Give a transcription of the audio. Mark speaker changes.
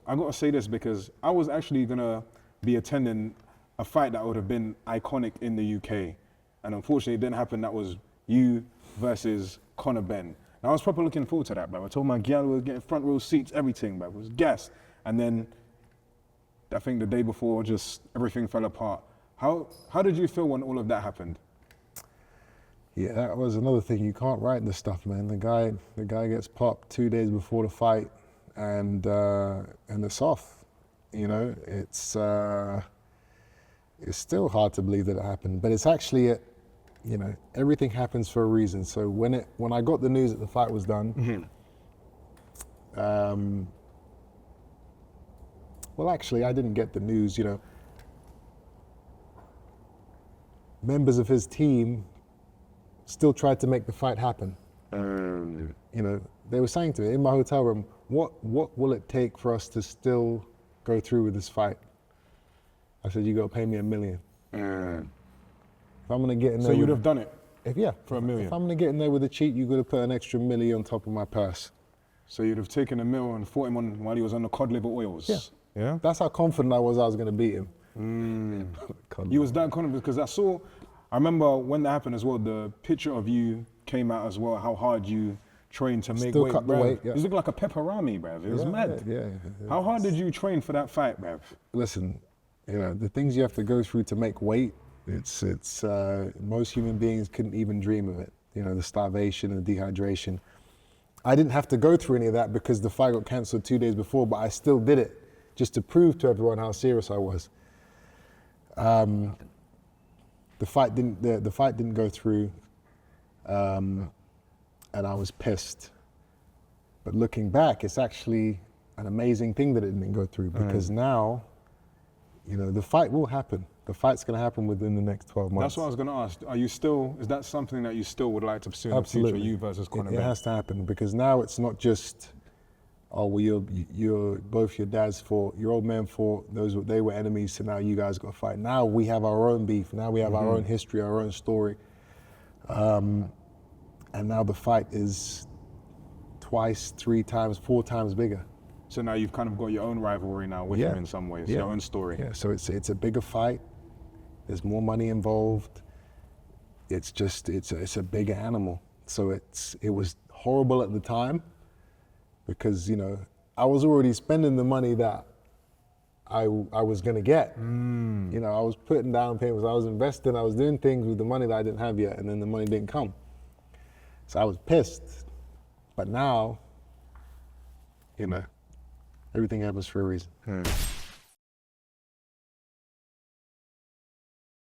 Speaker 1: I gotta say this because I was actually gonna be attending a fight that would have been iconic in the UK, and unfortunately it didn't happen. That was you versus Conor Benn. And I was proper looking forward to that, bro. I told my gal we were getting front row seats, everything, bro. It was gas. And then I think the day before, just everything fell apart. How did you feel when all of that happened?
Speaker 2: Yeah, that was another thing. You can't write this stuff, man. The guy gets popped 2 days before the fight, and it's off. You know, it's still hard to believe that it happened, but it's actually you know, everything happens for a reason. So when I got the news that the fight was done, well, actually, I didn't get the news. You know, members of his team still tried to make the fight happen. You know, they were saying to me in my hotel room, what will it take for us to still go through with this fight? I said, you got to pay me $1 million. If I'm going to get in there,
Speaker 1: So you'd have done it? For $1 million?
Speaker 2: If I'm going to get in there with a cheat, you've got to put an extra $1 million on top of my purse.
Speaker 1: So you'd have taken $1 million and fought him on while he was on the cod liver oils?
Speaker 2: Yeah.
Speaker 1: Yeah?
Speaker 2: That's how confident I was going to beat him.
Speaker 1: You was that confident because I remember when that happened as well, the picture of you came out as well, how hard you trained to make
Speaker 2: Still
Speaker 1: weight,
Speaker 2: cut the
Speaker 1: bruv.
Speaker 2: weight, yeah.
Speaker 1: You look like a pepperami, bruv. It was mad.
Speaker 2: Yeah.
Speaker 1: How hard did you train for that fight, bruv?
Speaker 2: Listen, you know, the things you have to go through to make weight, it's most human beings couldn't even dream of it. You know, the starvation and the dehydration. I didn't have to go through any of that because the fight got cancelled 2 days before, but I still did it just to prove to everyone how serious I was. The fight didn't go through, and I was pissed. But looking back, it's actually an amazing thing that it didn't go through because now, you know, the fight will happen. The fight's going to happen within the next 12 months.
Speaker 1: That's what I was going to ask. Is that something that you still would like to pursue in
Speaker 2: Absolutely.
Speaker 1: the future, you versus Conor Benn?
Speaker 2: It has to happen because now it's not just, oh, well, you're both your dads fought, your old man fought, they were enemies, so now you guys got to fight. Now we have our own beef. Now we have our own history, our own story. And now the fight is twice, 3 times, 4 times bigger.
Speaker 1: So now you've kind of got your own rivalry now with him in some ways, your own story.
Speaker 2: Yeah, so it's a bigger fight. There's more money involved. It's a bigger animal. So it was horrible at the time because, you know, I was already spending the money that I was gonna get. You know, I was putting down payments, I was investing, I was doing things with the money that I didn't have yet, and then the money didn't come. So I was pissed. But now, you know, everything happens for a reason.